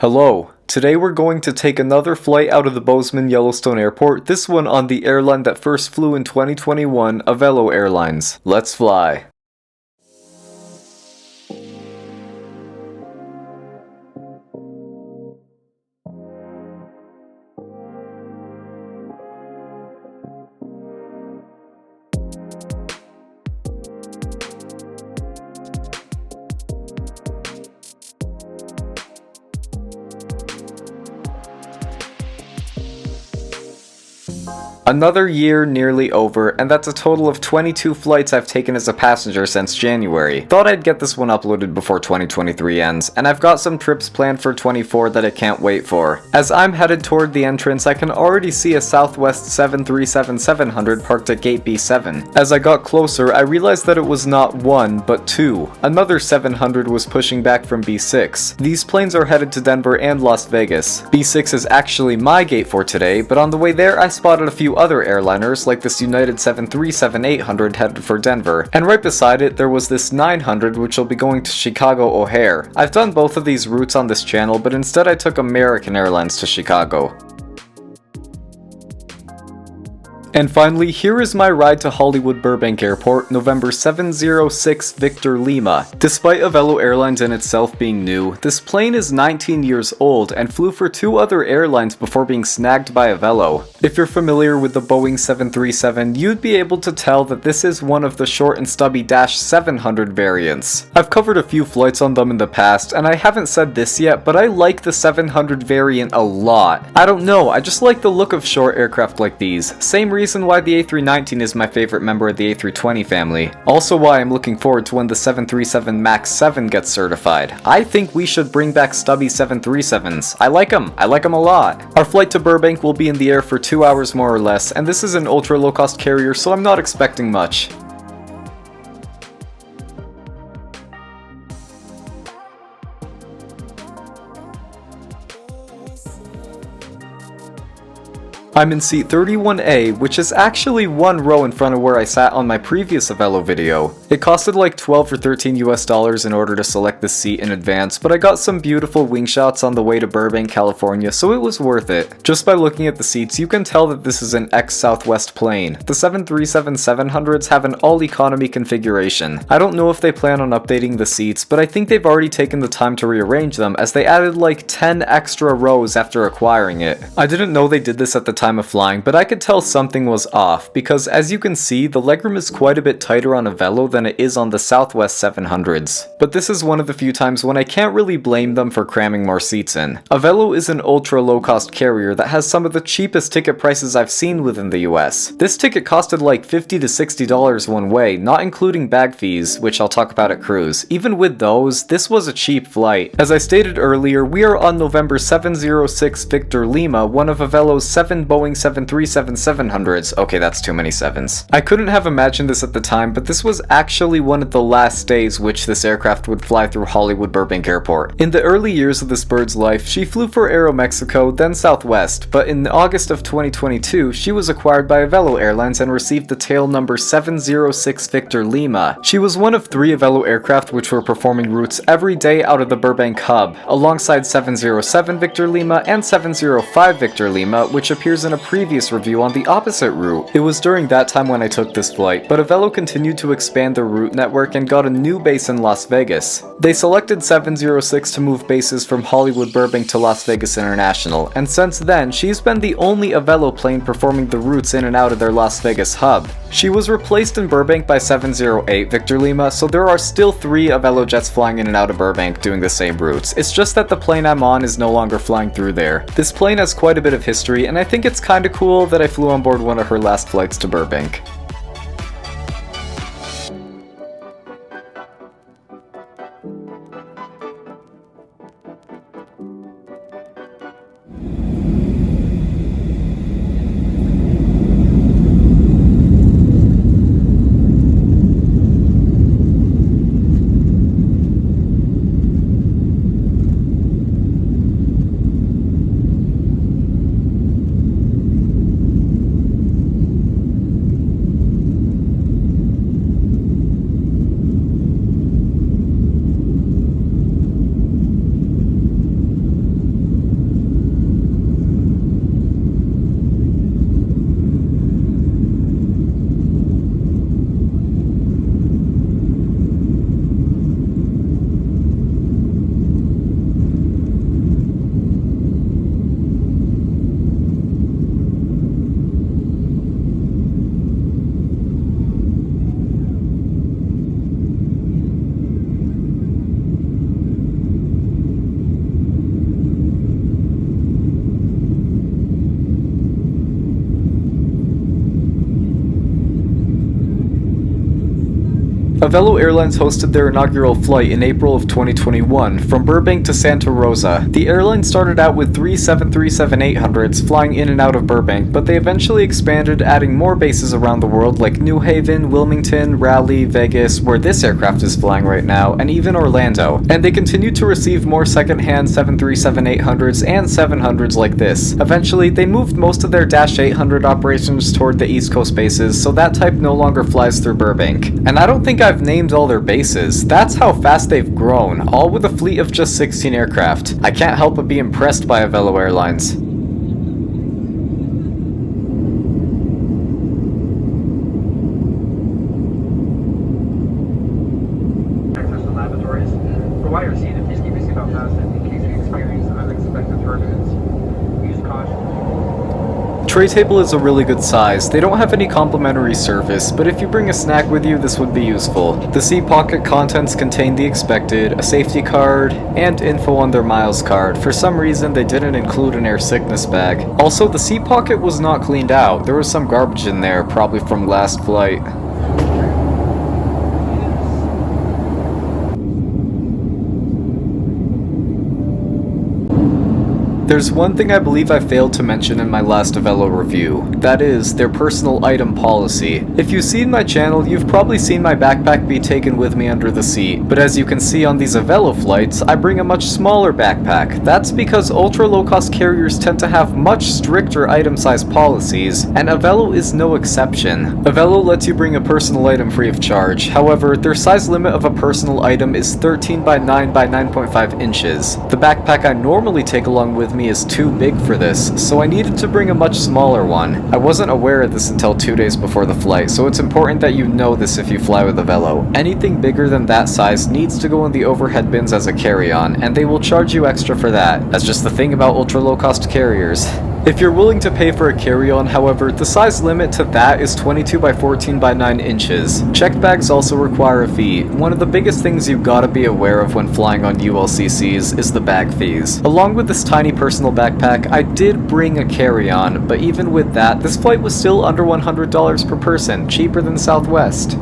Hello. Today we're going to take another flight out of the Bozeman Yellowstone Airport, this one on the airline that first flew in 2021, Avelo Airlines. Let's fly. Another year nearly over, and that's a total of 22 flights I've taken as a passenger since January. Thought I'd get this one uploaded before 2023 ends, and I've got some trips planned for 24 that I can't wait for. As I'm headed toward the entrance, I can already see a Southwest 737-700 parked at gate B7. As I got closer, I realized that it was not one, but two. Another 700 was pushing back from B6. These planes are headed to Denver and Las Vegas. B6 is actually my gate for today, but on the way there I spotted a few other airliners like this United 737-800 headed for Denver, and right beside it there was this 900 which will be going to Chicago O'Hare. I've done both of these routes on this channel, but instead I took American Airlines to Chicago. And finally, here is my ride to Hollywood Burbank Airport, November 706 Victor Lima. Despite Avelo Airlines in itself being new, this plane is 19 years old and flew for two other airlines before being snagged by Avelo. If you're familiar with the Boeing 737, you'd be able to tell that this is one of the short and stubby -700 variants. I've covered a few flights on them in the past, and I haven't said this yet, but I like the 700 variant a lot. I don't know, I just like the look of short aircraft like these. Same reason why the A319 is my favorite member of the A320 family. Also why I'm looking forward to when the 737 MAX 7 gets certified. I think we should bring back stubby 737s. I like them a lot. Our flight to Burbank will be in the air for 2 hours more or less, and this is an ultra low cost carrier, so I'm not expecting much. I'm in seat 31A, which is actually one row in front of where I sat on my previous Avelo video. It costed like $12 or $13 US in order to select this seat in advance, but I got some beautiful wing shots on the way to Burbank, California, so it was worth it. Just by looking at the seats, you can tell that this is an ex-Southwest plane. The 737-700s have an all-economy configuration. I don't know if they plan on updating the seats, but I think they've already taken the time to rearrange them, as they added like 10 extra rows after acquiring it. I didn't know they did this at the time of flying, but I could tell something was off, because as you can see, the legroom is quite a bit tighter on Avelo than it is on the Southwest 700s. But this is one of the few times when I can't really blame them for cramming more seats in. Avelo is an ultra low cost carrier that has some of the cheapest ticket prices I've seen within the US. This ticket costed like $50 to $60 one way, not including bag fees, which I'll talk about at cruise. Even with those, this was a cheap flight. As I stated earlier, we are on November 706 Victor Lima, one of Avelo's 7 Boeing 737-700s. Okay, that's too many sevens. I couldn't have imagined this at the time, but this was actually one of the last days which this aircraft would fly through Hollywood Burbank Airport. In the early years of this bird's life, she flew for Aeromexico, then Southwest, but in August of 2022, she was acquired by Avelo Airlines and received the tail number 706 Victor Lima. She was one of 3 Avelo aircraft which were performing routes every day out of the Burbank hub, alongside 707 Victor Lima and 705 Victor Lima, which appears in a previous review on the opposite route. It was during that time when I took this flight, but Avelo continued to expand their route network and got a new base in Las Vegas. They selected 706 to move bases from Hollywood Burbank to Las Vegas International, and since then, she's been the only Avelo plane performing the routes in and out of their Las Vegas hub. She was replaced in Burbank by 708 Victor Lima, so there are still 3 Avelo jets flying in and out of Burbank doing the same routes. It's just that the plane I'm on is no longer flying through there. This plane has quite a bit of history, and I think it's kinda cool that I flew on board one of her last flights to Burbank. Avelo Airlines hosted their inaugural flight in April of 2021 from Burbank to Santa Rosa. The airline started out with 3 737-800s flying in and out of Burbank, but they eventually expanded, adding more bases around the world like New Haven, Wilmington, Raleigh, Vegas, where this aircraft is flying right now, and even Orlando. And they continued to receive more second-hand 737-800s and 700s like this. Eventually, they moved most of their Dash 800 operations toward the East Coast bases, so that type no longer flies through Burbank. And I don't think I've named all their bases. That's how fast they've grown, all with a fleet of just 16 aircraft. I can't help but be impressed by Avelo Airlines. Access to laboratories. For what I received, please keep your seatbelt fastened in case we experience unexpected turbulence. Use caution. Tray table is a really good size. They don't have any complimentary service, but if you bring a snack with you, this would be useful. The seat pocket contents contain the expected, a safety card, and info on their miles card. For some reason, they didn't include an air sickness bag. Also, the seat pocket was not cleaned out. There was some garbage in there, probably from last flight. There's one thing I believe I failed to mention in my last Avelo review. That is, their personal item policy. If you've seen my channel, you've probably seen my backpack be taken with me under the seat. But as you can see on these Avelo flights, I bring a much smaller backpack. That's because ultra low-cost carriers tend to have much stricter item size policies, and Avelo is no exception. Avelo lets you bring a personal item free of charge. However, their size limit of a personal item is 13 by 9 by 9.5 inches. The backpack I normally take along with me is too big for this, so I needed to bring a much smaller one. I wasn't aware of this until 2 days before the flight, so it's important that you know this if you fly with Avelo. Anything bigger than that size needs to go in the overhead bins as a carry-on, and they will charge you extra for that. That's just the thing about ultra low-cost carriers. If you're willing to pay for a carry-on, however, the size limit to that is 22 by 14 by 9 inches. Checked bags also require a fee. One of the biggest things you've got to be aware of when flying on ULCCs is the bag fees. Along with this tiny personal backpack, I did bring a carry-on, but even with that, this flight was still under $100 per person, cheaper than Southwest.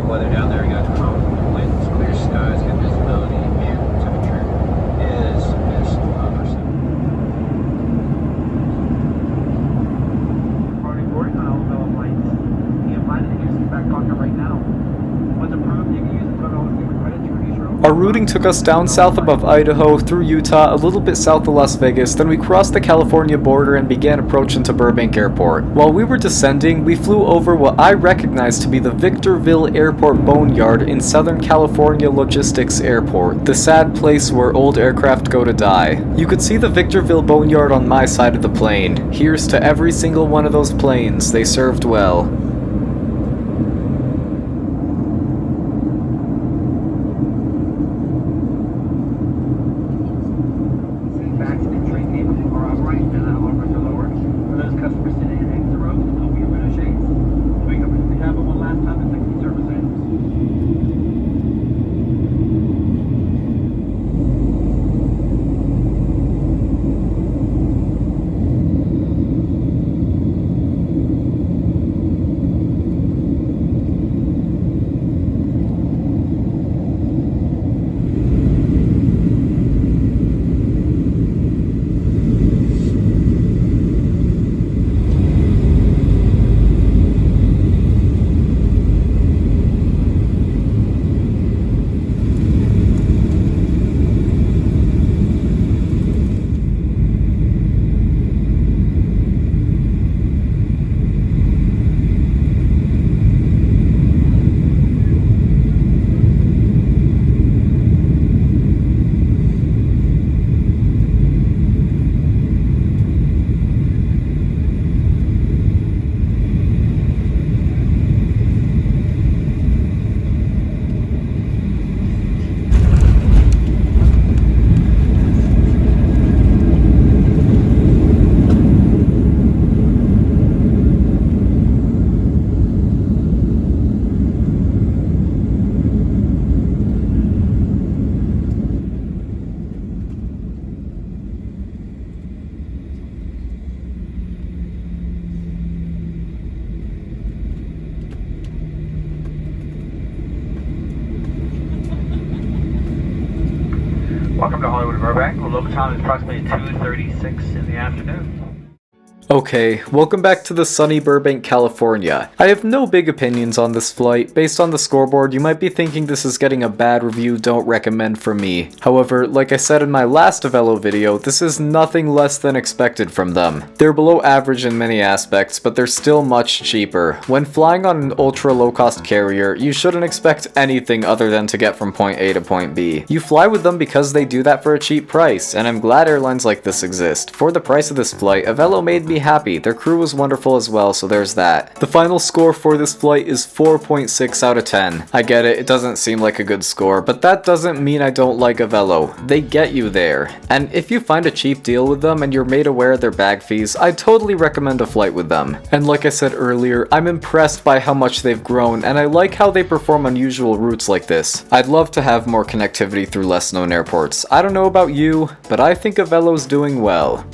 Weather down there, you got 12 winds, clear skies, good visibility, and temperature is 100%. Departing board, Avelo flights. You can find it in your back pocket right now. Once approved, you can use the total liquid credit to reduce your own. Our routing took us down south above Idaho, through Utah, a little bit south of Las Vegas, then we crossed the California border and began approaching to Burbank Airport. While we were descending, we flew over what I recognized to be the Victorville Airport Boneyard in Southern California Logistics Airport, the sad place where old aircraft go to die. You could see the Victorville Boneyard on my side of the plane. Here's to every single one of those planes, they served well. Correct. Well, local time is approximately 2:36 in the afternoon. Okay, welcome back to the sunny Burbank, California. I have no big opinions on this flight. Based on the scoreboard, you might be thinking this is getting a bad review, don't recommend from me. However, like I said in my last Avelo video, this is nothing less than expected from them. They're below average in many aspects, but they're still much cheaper. When flying on an ultra low-cost carrier, you shouldn't expect anything other than to get from point A to point B. You fly with them because they do that for a cheap price, and I'm glad airlines like this exist. For the price of this flight, Avelo made me happy. Their crew was wonderful as well, so there's that. The final score for this flight is 4.6 out of 10. I get it, it doesn't seem like a good score, but that doesn't mean I don't like Avelo. They get you there. And if you find a cheap deal with them and you're made aware of their bag fees, I'd totally recommend a flight with them. And like I said earlier, I'm impressed by how much they've grown, and I like how they perform unusual routes like this. I'd love to have more connectivity through less known airports. I don't know about you, but I think Avelo's doing well.